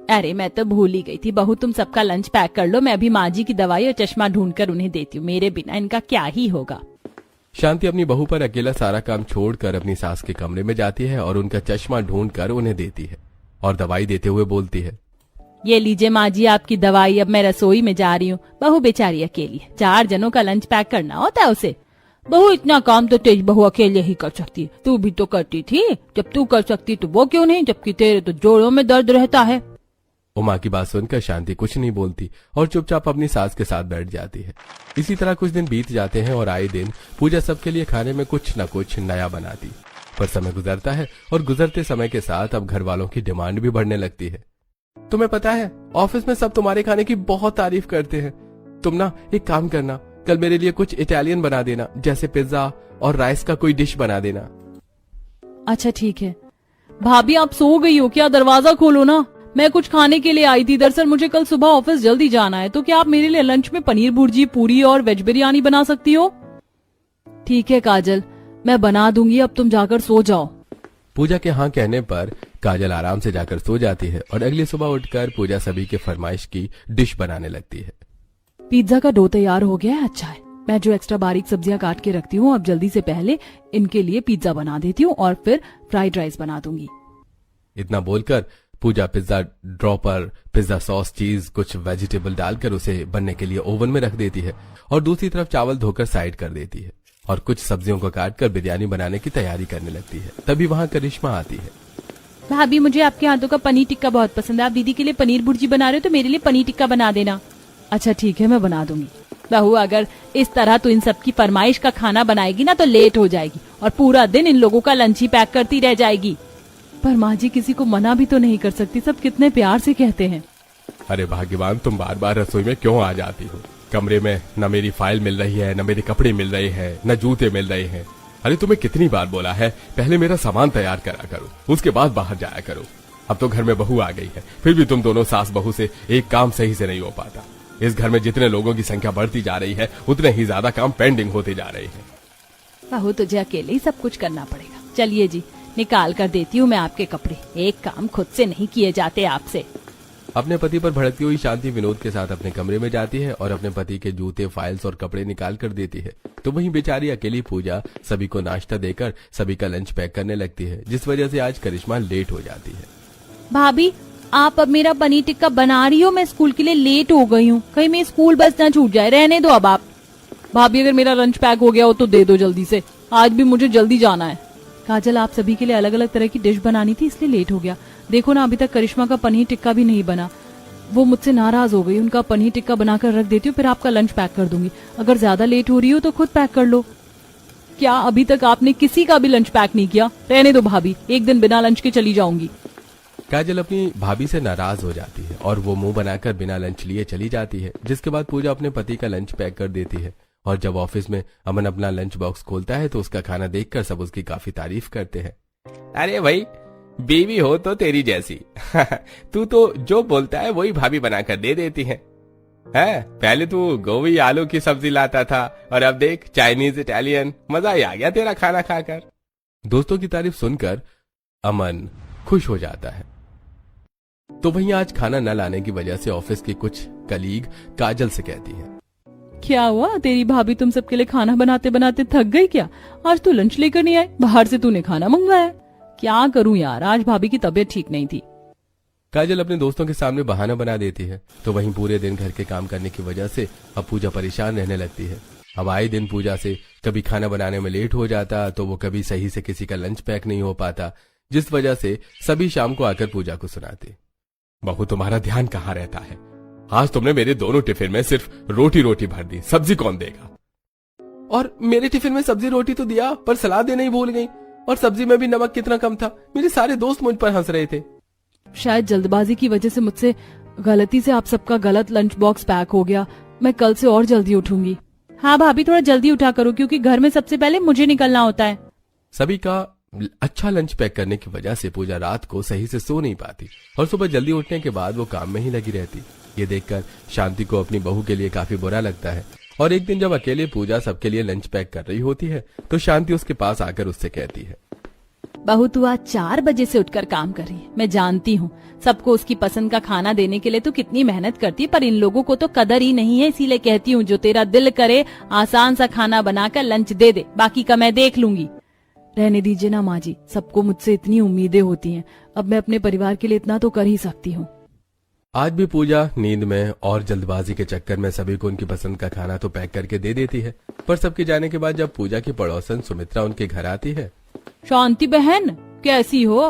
अरे मैं तो भूल ही गई थी। बहू तुम सबका लंच पैक कर लो, मैं अभी माँ जी की दवाई और चश्मा ढूंढकर उन्हें देती हूँ। मेरे बिना इनका क्या ही होगा। शांति अपनी बहू पर अकेला सारा काम छोड़कर अपनी सास के कमरे में जाती है और उनका चश्मा ढूंढकर उन्हें देती है और दवाई देते हुए बोलती है, ये लीजिए माँ जी आपकी दवाई। अब मैं रसोई में जा रही हूँ। बहू बेचारी अकेली है, 4 जनों का लंच पैक करना होता है उसे। बहू इतना काम तो तेज बहू अकेले ही कर सकती है। तू भी तो करती थी। जब तू कर सकती तो वो क्यों नहीं, जबकि तेरे तो जोड़ों में दर्द रहता है। उमा की बात सुनकर शांति कुछ नहीं बोलती और चुपचाप अपनी सास के साथ बैठ जाती है। इसी तरह कुछ दिन बीत जाते हैं और आए दिन पूजा सबके लिए खाने में कुछ न कुछ नया बनाती। पर समय गुजरता है और गुजरते समय के साथ अब घर वालों की डिमांड भी बढ़ने लगती है। तुम्हें पता है ऑफिस में सब तुम्हारे खाने की बहुत तारीफ करते हैं। तुम ना एक काम करना, कल मेरे लिए कुछ इटालियन बना देना, जैसे पिज्जा और राइस का कोई डिश बना देना। अच्छा ठीक है। भाभी आप सो गई हो क्या? दरवाजा खोलो ना, मैं कुछ खाने के लिए आई थी। दरअसल मुझे कल सुबह ऑफिस जल्दी जाना है, तो क्या आप मेरे लिए लंच में पनीर भुर्जी, पूरी और वेज बिरयानी बना सकती हो? ठीक है काजल, मैं बना दूंगी, अब तुम जाकर सो जाओ। पूजा के हाँ कहने पर काजल आराम से जाकर सो जाती है और अगली सुबह उठकर पूजा सभी के फरमाइश की डिश बनाने लगती है। पिज्जा का डो तैयार हो गया है। अच्छा है, मैं जो एक्स्ट्रा बारीक सब्जियां काट के रखती हूँ, अब जल्दी से पहले इनके लिए पिज्जा बना देती हूँ और फिर फ्राइड राइस बना दूंगी। इतना बोलकर पूजा पिज्जा ड्रॉ पर पिज्जा सॉस, चीज, कुछ वेजिटेबल डालकर उसे बनने के लिए ओवन में रख देती है और दूसरी तरफ चावल धोकर साइड कर देती है और कुछ सब्जियों को काटकर बिरयानी बनाने की तैयारी करने लगती है। तभी वहाँ करिश्मा आती है। भाभी मुझे आपके हाथों का पनीर टिक्का बहुत पसंद है। आप दीदी के लिए पनीर भुर्जी बना रहे हो तो मेरे लिए पनीर टिक्का बना देना। अच्छा ठीक है, मैं बना दूंगी। बहू अगर इस तरह तू इन सबकी फरमाइश का खाना बनाएगी ना तो लेट हो जाएगी और पूरा दिन इन लोगों का लंच ही पैक करती रह जाएगी। पर माँ जी किसी को मना भी तो नहीं कर सकती, सब कितने प्यार से कहते हैं। अरे भाग्यवान, तुम बार बार रसोई में क्यों आ जाती हो? कमरे में न मेरी फाइल मिल रही है, न मेरे कपड़े मिल रहे हैं, न जूते मिल रहे हैं। अरे तुम्हें कितनी बार बोला है पहले मेरा सामान तैयार करा करो, उसके बाद बाहर जाया करो। अब तो घर में बहू आ गई है, फिर भी तुम दोनों सास बहू से एक काम सही से नहीं हो पाता। इस घर में जितने लोगों की संख्या बढ़ती जा रही है उतने ही ज्यादा काम पेंडिंग होते जा रहे हैं। बहू तुझे अकेले ही सब कुछ करना पड़ेगा। चलिए जी, निकाल कर देती हूँ मैं आपके कपड़े। एक काम खुद से नहीं किए जाते आपसे। अपने पति पर भड़कती हुई शांति विनोद के साथ अपने कमरे में जाती है और अपने पति के जूते, फाइल्स और कपड़े निकाल कर देती है। तो वहीं बेचारी अकेली पूजा सभी को नाश्ता देकर सभी का लंच पैक करने लगती है, जिस वजह से आज करिश्मा लेट हो जाती है। भाभी आप अब मेरा पनीर टिक्का बना रही हो, मैं स्कूल के लिए लेट हो गई हूँ। कहीं मेरी स्कूल बस ना छूट जाए, रहने दो अब आप। भाभी अगर मेरा लंच पैक हो गया हो तो दे दो जल्दी से, आज भी मुझे जल्दी जाना है। काजल आप सभी के लिए अलग अलग तरह की डिश बनानी थी इसलिए लेट हो गया। देखो ना अभी तक करिश्मा का पनीर टिक्का भी नहीं बना, वो मुझसे नाराज हो गई। उनका पनीर टिक्का बनाकर रख देती हूँ, फिर आपका लंच पैक कर दूंगी। अगर ज्यादा लेट हो रही हो तो खुद पैक कर लो। क्या अभी तक आपने किसी का भी लंच पैक नहीं किया? रहने दो भाभी, एक दिन बिना लंच के चली जाऊंगी। काजल अपनी भाभी से नाराज हो जाती है और वो मुंह बनाकर बिना लंच लिए चली जाती है, जिसके बाद पूजा अपने पति का लंच पैक कर देती है। और जब ऑफिस में अमन अपना लंच बॉक्स खोलता है तो उसका खाना देखकर सब उसकी काफी तारीफ करते हैं। अरे भाई, बीवी हो तो तेरी जैसी। तू तो जो बोलता है वही भाभी बनाकर दे देती है। पहले तू गोभी आलू की सब्जी लाता था और अब देख चाइनीज, इटालियन। मजा ही आ गया तेरा खाना खाकर। दोस्तों की तारीफ सुनकर अमन खुश हो जाता है। तो वहीं आज खाना न लाने की वजह से ऑफिस की कुछ कलीग काजल से कहती है, क्या हुआ तेरी भाभी तुम सबके लिए खाना बनाते बनाते थक गई क्या? आज तू लंच लेकर नहीं आई, बाहर से तूने खाना मंगवाया। क्या करूं यार, आज भाभी की तबीयत ठीक नहीं थी। काजल अपने दोस्तों के सामने बहाना बना देती है। तो वहीं पूरे दिन घर के काम करने की वजह से अब पूजा परेशान रहने लगती है। अब आए दिन पूजा से कभी खाना बनाने में लेट हो जाता तो वो कभी सही से किसी का लंच पैक नहीं हो पाता, जिस वजह से सभी शाम को आकर पूजा को सुनाते, बहू तुम्हारा ध्यान कहाँ रहता है? आज तुमने मेरे दोनों टिफिन में सिर्फ रोटी रोटी भर दी, सब्जी कौन देगा? और मेरे टिफिन में सब्जी रोटी तो दिया पर सलाद देना ही भूल गई, और सब्जी में भी नमक कितना कम था। मेरे सारे दोस्त मुझ पर हंस रहे थे। शायद जल्दबाजी की वजह से मुझसे गलती से आप सबका गलत लंच बॉक्स पैक हो गया। मैं कल से और जल्दी उठूंगी। हाँ भाभी थोड़ा जल्दी उठा करो, क्योंकि घर में सबसे पहले मुझे निकलना होता है। सभी का अच्छा लंच पैक करने की वजह से पूजा रात को सही से सो नहीं पाती और सुबह जल्दी उठने के बाद वो काम में ही लगी रहती। ये देखकर शांति को अपनी बहू के लिए काफी बुरा लगता है। और एक दिन जब अकेले पूजा सबके लिए लंच पैक कर रही होती है तो शांति उसके पास आकर उससे कहती है, बहू तू आज 4 बजे से उठकर काम कर रही है। मैं जानती हूँ सबको उसकी पसंद का खाना देने के लिए तू कितनी मेहनत करती है, पर इन लोगों को तो कदर ही नहीं है। इसीलिए कहती हूँ जो तेरा दिल करे आसान सा खाना बनाकर लंच दे दे, बाकी का मैं देख लूंगी। रहने दीजिए ना माँ जी, सबको मुझसे इतनी उम्मीदें होती हैं, अब मैं अपने परिवार के लिए इतना तो कर ही सकती हूँ। आज भी पूजा नींद में और जल्दबाजी के चक्कर में सभी को उनकी पसंद का खाना तो पैक करके दे देती है, पर सबके जाने के बाद जब पूजा की पड़ोसन सुमित्रा उनके घर आती है। शांति बहन कैसी हो?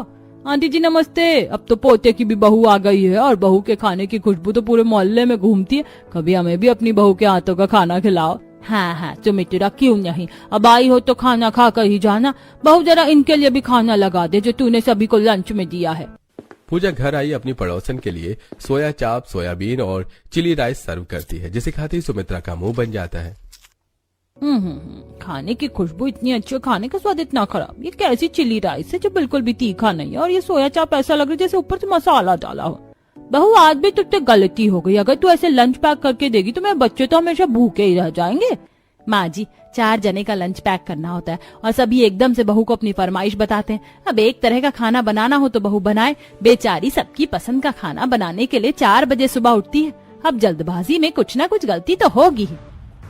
आंटी जी नमस्ते। अब तो पोते की भी बहू आ गई है और बहू के खाने की खुशबू तो पूरे मोहल्ले में घूमती है। कभी हमें भी अपनी बहू के हाथों का खाना खिलाओ। हाँ सुमित्रा क्यों नहीं, अब आई हो तो खाना खा कर ही जाना। बहू जरा इनके लिए भी खाना लगा दे जो तूने सभी को लंच में दिया है। पूजा घर आई अपनी पड़ोसन के लिए सोया चाप, सोयाबीन और चिली राइस सर्व करती है, जिसे खाते ही सुमित्रा का मुंह बन जाता है। खाने की खुशबू इतनी अच्छी, खाने का स्वाद इतना खराब। ये कैसी चिली राइस है जो बिल्कुल भी तीखा नहीं है, और ये सोया चाप ऐसा लग रहा है जैसे ऊपर से मसाला डाला हो। बहू आज भी तुझसे गलती हो गई, अगर तू ऐसे लंच पैक करके देगी तो मेरे बच्चे तो हमेशा भूखे ही रह जाएंगे। माँ जी 4 जने का लंच पैक करना होता है और सभी एकदम से बहू को अपनी फरमाइश बताते हैं। अब एक तरह का खाना बनाना हो तो बहू बनाए। बेचारी सबकी पसंद का खाना बनाने के लिए 4 बजे सुबह उठती है। अब जल्दबाजी में कुछ ना कुछ गलती तो होगी ही।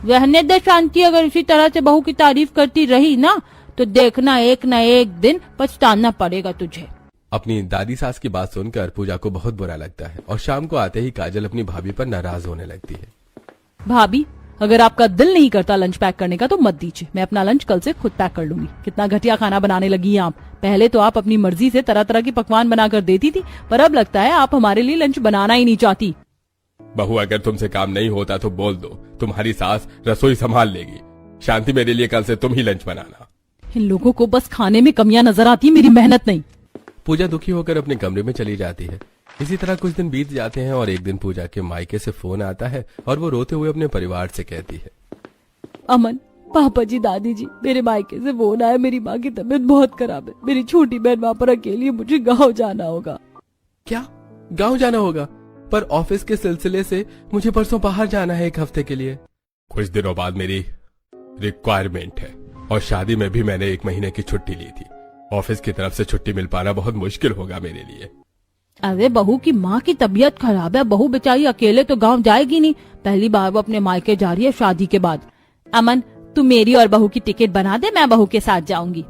रहने दे शांति, अगर इसी तरह से बहू की तारीफ करती रही ना तो देखना एक न एक दिन पछताना पड़ेगा तुझे। अपनी दादी सास की बात सुनकर पूजा को बहुत बुरा लगता है और शाम को आते ही काजल अपनी भाभी पर नाराज होने लगती है। भाभी अगर आपका दिल नहीं करता लंच पैक करने का तो मत दीजिए, मैं अपना लंच कल से खुद पैक कर लूंगी। कितना घटिया खाना बनाने लगी हैं आप। पहले तो आप अपनी मर्जी से तरह तरह के पकवान बनाकर देती थी, पर अब लगता है आप हमारे लिए लंच बनाना ही नहीं चाहती। बहू अगर तुमसे काम नहीं होता तो बोल दो, तुम्हारी सास रसोई संभाल लेगी। शांति मेरे लिए कल से तुम ही लंच बनाना। इन लोगों को बस खाने में कमियां नजर आती है, मेरी मेहनत नहीं। पूजा दुखी होकर अपने कमरे में चली जाती है। इसी तरह कुछ दिन बीत जाते हैं और एक दिन पूजा के मायके से फोन आता है और वो रोते हुए अपने परिवार से कहती है, अमन, पापा जी, दादी जी, मेरे मायके से फोन आया, मेरी माँ की तबीयत बहुत खराब है। मेरी छोटी बहन वहाँ पर अकेली है, मुझे गाँव जाना होगा। क्या गाँव जाना होगा? पर ऑफिस के सिलसिले से मुझे परसों बाहर जाना है 1 हफ्ते के लिए। कुछ दिनों बाद मेरी रिक्वायरमेंट है और शादी में भी मैंने 1 महीने की छुट्टी ली थी। ऑफिस की तरफ से छुट्टी मिल पाना बहुत मुश्किल होगा मेरे लिए। अरे बहू की माँ की तबीयत खराब है, बहू बेचारी अकेले तो गांव जाएगी नहीं। पहली बार वो अपने मायके जा रही है शादी के बाद। अमन तू मेरी और बहू की टिकट बना दे, मैं बहू के साथ जाऊंगी।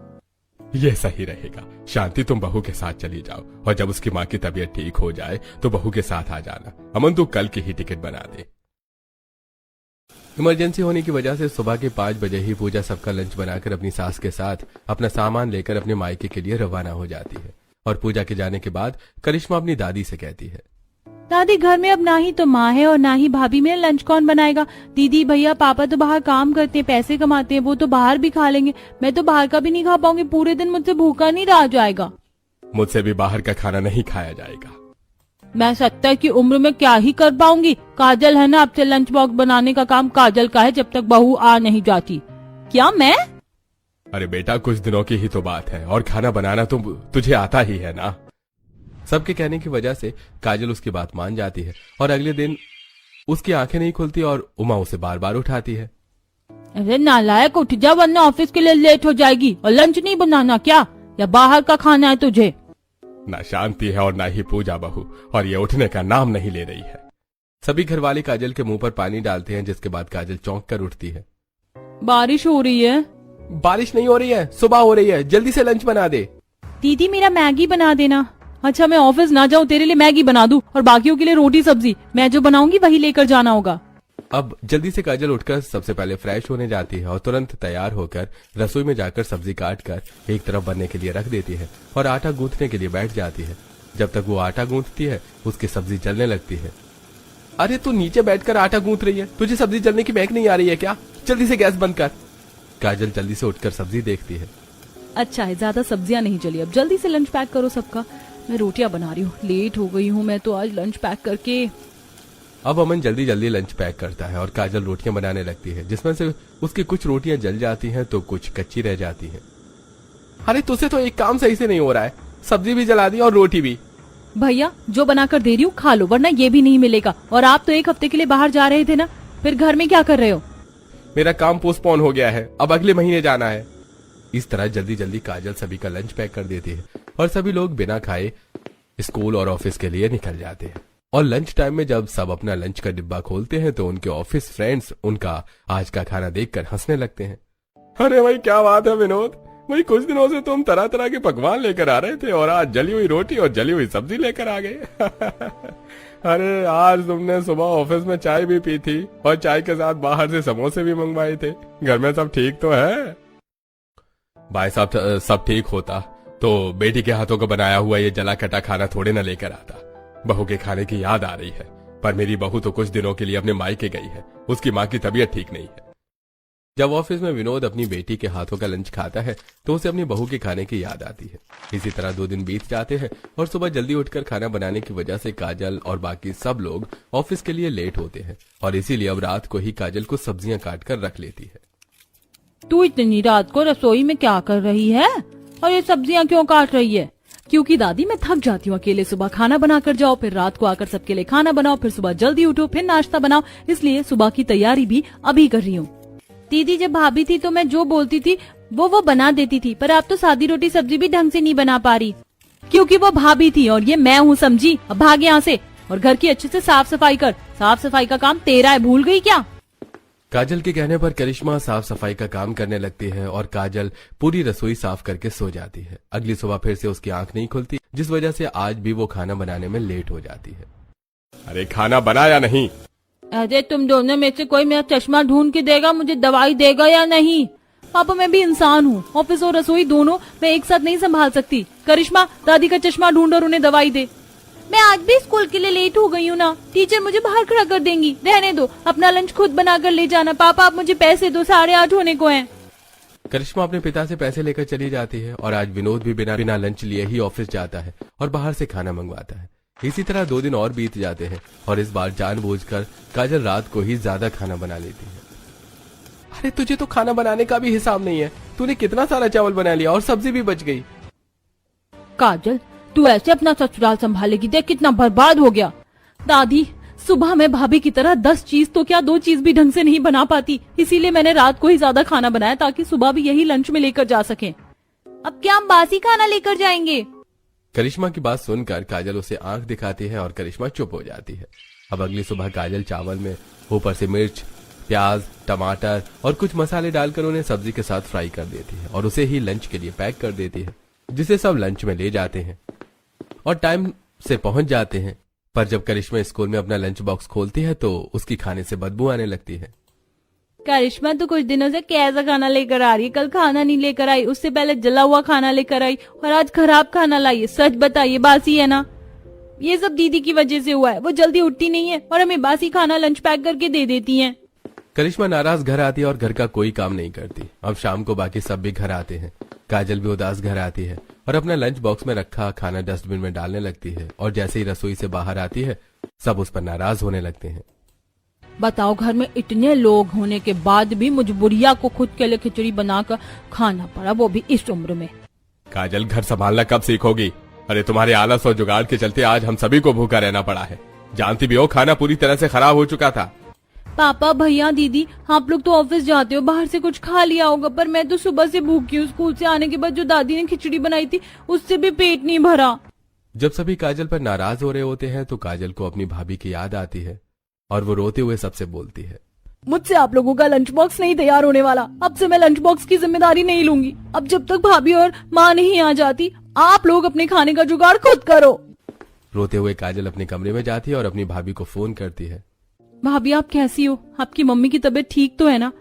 ये सही रहेगा। शांति तुम बहू के साथ चली जाओ और जब उसकी माँ की तबीयत ठीक हो जाए तो बहू के साथ आ जाना। अमन तू कल की ही टिकट बना दे। इमरजेंसी होने की वजह से सुबह के 5 बजे ही पूजा सबका लंच बनाकर अपनी सास के साथ अपना सामान लेकर अपने मायके के लिए रवाना हो जाती है। और पूजा के जाने के बाद करिश्मा अपनी दादी से कहती है, दादी घर में अब ना ही तो माँ है और ना ही भाभी, मेरा लंच कौन बनाएगा? दीदी भैया पापा तो बाहर काम करते हैं, पैसे कमाते हैं, वो तो बाहर भी खा लेंगे। मैं तो बाहर का भी नहीं खा पाऊंगी, पूरे दिन मुझसे भूखा नहीं रहा जाएगा। मुझसे भी बाहर का खाना नहीं खाया जाएगा। मैं 70 की उम्र में क्या ही कर पाऊंगी? काजल है ना, आपसे लंच बॉक्स बनाने का काम काजल का है जब तक बहू आ नहीं जाती। क्या मैं? अरे बेटा कुछ दिनों की ही तो बात है और खाना बनाना तो तुझे आता ही है ना। सबके कहने की वजह से काजल उसकी बात मान जाती है और अगले दिन उसकी आंखें नहीं खुलती और उमा उसे बार बार उठाती है। अरे नालायक, उठ जा वरना ऑफिस के लिए लेट हो जाएगी। और लंच नहीं बनाना क्या, या बाहर का खाना है तुझे? ना शांति है और ना ही पूजा बहू, और ये उठने का नाम नहीं ले रही है। सभी घरवाले काजल के मुंह पर पानी डालते हैं, जिसके बाद काजल चौंक कर उठती है। बारिश हो रही है। बारिश नहीं हो रही है, सुबह हो रही है, जल्दी से लंच बना दे। दीदी मेरा मैगी बना देना। अच्छा मैं ऑफिस ना जाऊं, तेरे लिए मैगी बना दूं और बाकियों के लिए रोटी सब्जी। मैं जो बनाऊंगी वही लेकर जाना होगा। अब जल्दी से काजल उठकर सबसे पहले फ्रेश होने जाती है और तुरंत तैयार होकर रसोई में जाकर सब्जी काट कर एक तरफ बनने के लिए रख देती है और आटा गूंथने के लिए बैठ जाती है। जब तक वो आटा गूंथती है उसकी सब्जी जलने लगती है। अरे तू नीचे बैठकर आटा गूंथ रही है, तुझे सब्जी जलने की महक नहीं आ रही है क्या? जल्दी से गैस बंद कर। काजल जल्दी से उठकर सब्जी देखती है। अच्छा है, ज्यादा सब्जियां नहीं जली। अब जल्दी से लंच पैक करो सबका। मैं रोटियां बना रही हूँ, लेट हो गई हूँ मैं तो आज लंच पैक करके। अब अमन जल्दी जल्दी लंच पैक करता है और काजल रोटियां बनाने लगती है, जिसमें से उसकी कुछ रोटियां जल जाती हैं तो कुछ कच्ची रह जाती हैं। अरे तुझसे तो एक काम सही से नहीं हो रहा है, सब्जी भी जला दी और रोटी भी। भैया जो बनाकर दे रही हूँ खा लो, वरना ये भी नहीं मिलेगा। और आप तो 1 हफ्ते के लिए बाहर जा रहे थे ना, फिर घर में क्या कर रहे हो? मेरा काम पोस्टपोन हो गया है, अब अगले महीने जाना है। इस तरह जल्दी जल्दी काजल सभी का लंच पैक कर देती है और सभी लोग बिना खाए स्कूल और ऑफिस के लिए निकल जाते हैं। और लंच टाइम में जब सब अपना लंच का डिब्बा खोलते हैं तो उनके ऑफिस फ्रेंड्स उनका आज का खाना देखकर हंसने लगते हैं। अरे भाई क्या बात है विनोद, भाई कुछ दिनों से तुम तरह तरह के पकवान लेकर आ रहे थे और आज जली हुई रोटी और जली हुई सब्जी लेकर आ गए। अरे आज तुमने सुबह ऑफिस में चाय भी पी थी और चाय के साथ बाहर से समोसे भी मंगवाए थे। घर में सब ठीक तो है? भाई साहब सब ठीक होता तो बेटी के हाथों का बनाया हुआ ये जला कटा खाना थोड़े न लेकर आता। बहू के खाने की याद आ रही है, पर मेरी बहू तो कुछ दिनों के लिए अपने मायके गई है, उसकी माँ की तबीयत ठीक नहीं है। जब ऑफिस में विनोद अपनी बेटी के हाथों का लंच खाता है तो उसे अपनी बहू के खाने की याद आती है। इसी तरह 2 दिन बीत जाते हैं और सुबह जल्दी उठकर खाना बनाने की वजह से काजल और बाकी सब लोग ऑफिस के लिए लेट होते हैं और इसीलिए अब रात को ही काजल को सब्जियां काट कर रख लेती है। तू इतनी रात को रसोई में क्या कर रही है और ये सब्जियां क्यों काट रही है? क्योंकि दादी मैं थक जाती हूँ अकेले सुबह खाना बना कर जाओ, फिर रात को आकर सबके लिए खाना बनाओ, फिर सुबह जल्दी उठो, फिर नाश्ता बनाओ, इसलिए सुबह की तैयारी भी अभी कर रही हूँ। दीदी जब भाभी थी तो मैं जो बोलती थी वो बना देती थी, पर आप तो सादी रोटी सब्जी भी ढंग से नहीं बना पा रही। क्योंकि वो भाभी थी और ये मैं हूँ, समझी? अब भाग यहाँ से और घर की अच्छे से साफ सफाई कर। साफ सफाई का काम तेरा है, भूल गई क्या? काजल के कहने पर करिश्मा साफ सफाई का काम करने लगती है और काजल पूरी रसोई साफ करके सो जाती है। अगली सुबह फिर से उसकी आंख नहीं खुलती, जिस वजह से आज भी वो खाना बनाने में लेट हो जाती है। अरे खाना बना या नहीं? अरे तुम दोनों में से कोई मेरा चश्मा ढूंढ के देगा, मुझे दवाई देगा या नहीं? पापा मैं भी इंसान हूँ, ऑफिस और रसोई दोनों मैं एक साथ नहीं संभाल सकती। करिश्मा दादी का चश्मा ढूंढ और उन्हें दवाई दे। मैं आज भी स्कूल के लिए लेट हो गई हूँ ना, टीचर मुझे बाहर खड़ा कर देंगी। रहने दो, अपना लंच खुद बनाकर ले जाना। पापा आप मुझे पैसे दो, 8:30 होने को हैं। करिश्मा अपने पिता से पैसे लेकर चली जाती है और आज विनोद भी बिना लंच लिए ही ऑफिस जाता है और बाहर से खाना मंगवाता है। इसी तरह 2 दिन और बीत जाते हैं और इस बार जानबूझकर काजल रात को ही ज्यादा खाना बना लेती है। अरे तुझे तो खाना बनाने का भी हिसाब नहीं है, तूने कितना सारा चावल बना लिया और सब्जी भी बच गई। काजल तू ऐसे अपना ससुराल संभालेगी? देख कितना बर्बाद हो गया। दादी सुबह मैं भाभी की तरह 10 चीज तो क्या 2 चीज भी ढंग से नहीं बना पाती, इसीलिए मैंने रात को ही ज्यादा खाना बनाया ताकि सुबह भी यही लंच में लेकर जा सकें। अब क्या हम बासी खाना लेकर जाएंगे? करिश्मा की बात सुनकर काजल उसे आंख दिखाती है और करिश्मा चुप हो जाती है। अब अगली सुबह काजल चावल में ऊपर से मिर्च, प्याज, टमाटर और कुछ मसाले डालकर उन्हें सब्जी के साथ फ्राई कर देती है और उसे ही लंच के लिए पैक कर देती है, जिसे सब लंच में ले जाते हैं और टाइम से पहुंच जाते हैं। पर जब करिश्मा स्कूल में अपना लंच बॉक्स खोलती है तो उसकी खाने से बदबू आने लगती है। करिश्मा तो कुछ दिनों से कैसा खाना लेकर आ रही है? कल खाना नहीं लेकर आई, उससे पहले जला हुआ खाना लेकर आई और आज खराब खाना लाई है। सच बताइए बासी है ना? ये सब दीदी की वजह से हुआ है, वो जल्दी उठती नहीं है और हमें बासी खाना लंच पैक करके दे देती है। करिश्मा नाराज घर आती है और घर का कोई काम नहीं करती। अब शाम को बाकी सब भी घर आते हैं। काजल भी उदास घर आती है और अपना लंच बॉक्स में रखा खाना डस्टबिन में डालने लगती है और जैसे ही रसोई से बाहर आती है सब उस पर नाराज होने लगते हैं। बताओ घर में इतने लोग होने के बाद भी मुझे बुढ़िया को खुद के लिए खिचड़ी बनाकर खाना पड़ा, वो भी इस उम्र में। काजल घर संभालना कब सीखोगी? अरे तुम्हारे आलस और जुगाड़ के चलते आज हम सभी को भूखा रहना पड़ा है। जानती भी हो खाना पूरी तरह से खराब हो चुका था। पापा भैया दीदी आप लोग तो ऑफिस जाते हो, बाहर से कुछ खा लिया होगा, पर मैं तो सुबह से भूखी हूँ। स्कूल से आने के बाद जो दादी ने खिचड़ी बनाई थी उससे भी पेट नहीं भरा। जब सभी काजल पर नाराज हो रहे होते हैं तो काजल को अपनी भाभी की याद आती है और वो रोते हुए सबसे बोलती है, मुझसे आप लोगों का लंच बॉक्स नहीं तैयार होने वाला। अब से मैं लंच बॉक्स की जिम्मेदारी नहीं लूंगी। अब जब तक भाभी और माँ नहीं आ जाती आप लोग अपने खाने का जुगाड़ खुद करो। रोते हुए काजल अपने कमरे में जाती है और अपनी भाभी को फोन करती है। भाभी आप कैसी हो? आपकी मम्मी की तबीयत ठीक तो है ना?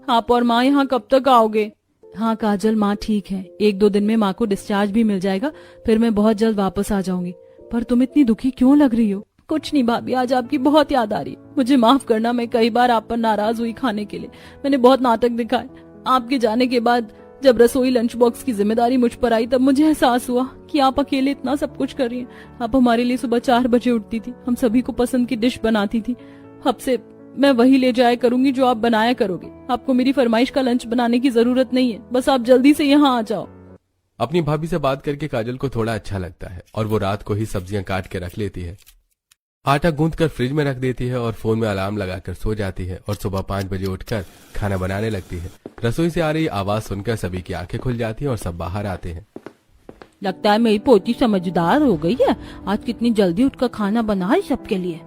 आप और माँ यहाँ कब तक आओगे? हाँ काजल माँ ठीक है, 1-2 दिन में माँ को डिस्चार्ज भी मिल जाएगा, फिर मैं बहुत जल्द वापस आ जाऊंगी। पर तुम इतनी दुखी क्यों लग रही हो? कुछ नहीं भाभी, आज आपकी बहुत याद आ रही है। मुझे माफ करना, मैं कई बार आप पर नाराज हुई खाने के लिए। मैंने बहुत नाटक दिखाए। आपके जाने के बाद जब रसोई लंच बॉक्स की जिम्मेदारी मुझ पर आई तब मुझे एहसास हुआ कि आप अकेले इतना सब कुछ कर रही हैं। आप हमारे लिए सुबह 4 बजे उठती थी, हम सभी को पसंद की डिश बनाती थी। अब से मैं वही ले जाया करूंगी जो आप बनाया करोगे। आपको मेरी फरमाइश का लंच बनाने की जरूरत नहीं है, बस आप जल्दी से यहाँ आ जाओ। अपनी भाभी से बात करके काजल को थोड़ा अच्छा लगता है और वो रात को ही सब्जियां काट के रख लेती है। आटा गूंथ कर फ्रिज में रख देती है और फोन में अलार्म लगाकर सो जाती है और सुबह 5 बजे उठकर खाना बनाने लगती है। रसोई से आ रही आवाज सुनकर सभी की आंखें खुल जाती हैं और सब बाहर आते हैं। लगता है मेरी पोती समझदार हो गई है, आज कितनी जल्दी उठकर खाना बना रही सबके लिए।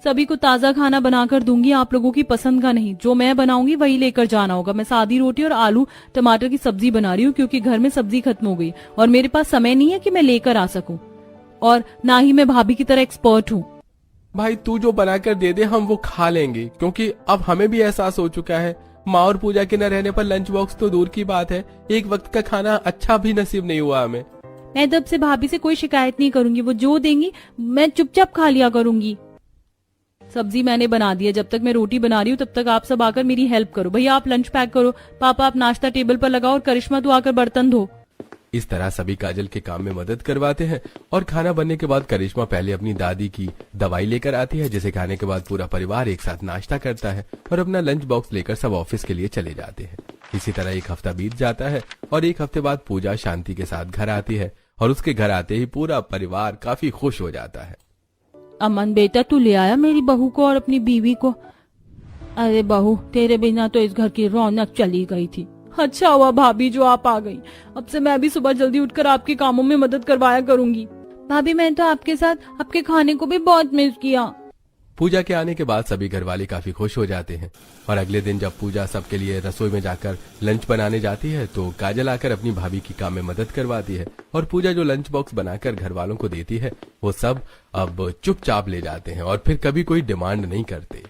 सभी को ताजा खाना बनाकर दूंगी, आप लोगों की पसंद का नहीं, जो मैं बनाऊंगी वही लेकर जाना होगा। मैं सादी रोटी और आलू टमाटर की सब्जी बना रही हूँ क्योंकि घर में सब्जी खत्म हो गई और मेरे पास समय नहीं है कि मैं लेकर आ सकूं, और ना ही मैं भाभी की तरह एक्सपर्ट हूँ। भाई तू जो बनाकर दे दे हम वो खा लेंगे, क्योंकि अब हमें भी एहसास हो चुका है माँ और पूजा के न रहने पर लंच बॉक्स तो दूर की बात है, एक वक्त का खाना अच्छा भी नसीब नहीं हुआ हमें। मैं तब से भाभी से कोई शिकायत नहीं करूंगी, वो जो देंगी मैं चुपचाप खा लिया करूंगी। सब्जी मैंने बना दी है, जब तक मैं रोटी बना रही हूँ तब तक आप सब आकर मेरी हेल्प करो। भैया आप लंच पैक करो, पापा आप नाश्ता टेबल पर लगाओ और करिश्मा तू आकर बर्तन धो। इस तरह सभी काजल के काम में मदद करवाते हैं और खाना बनने के बाद करिश्मा पहले अपनी दादी की दवाई लेकर आती है, जिसे खाने के बाद पूरा परिवार एक साथ नाश्ता करता है और अपना लंच बॉक्स लेकर सब ऑफिस के लिए चले जाते हैं। इसी तरह एक हफ्ता बीत जाता है और एक हफ्ते बाद पूजा शांति के साथ घर आती है और उसके घर आते ही पूरा परिवार काफी खुश हो जाता है। अमन बेटा तू ले आया मेरी बहू को और अपनी बीवी को। अरे बहू तेरे बिना तो इस घर की रौनक चली गई थी। अच्छा हुआ भाभी जो आप आ गई, अब से मैं भी सुबह जल्दी उठकर आपके कामों में मदद करवाया करूंगी। भाभी मैं तो आपके साथ आपके खाने को भी बहुत मिस किया। पूजा के आने के बाद सभी घर वाले काफी खुश हो जाते हैं और अगले दिन जब पूजा सबके लिए रसोई में जाकर लंच बनाने जाती है तो काजल आकर अपनी भाभी की काम में मदद करवाती है और पूजा जो लंच बॉक्स बनाकर घर वालों को देती है वो सब अब चुपचाप ले जाते हैं और फिर कभी कोई डिमांड नहीं करते।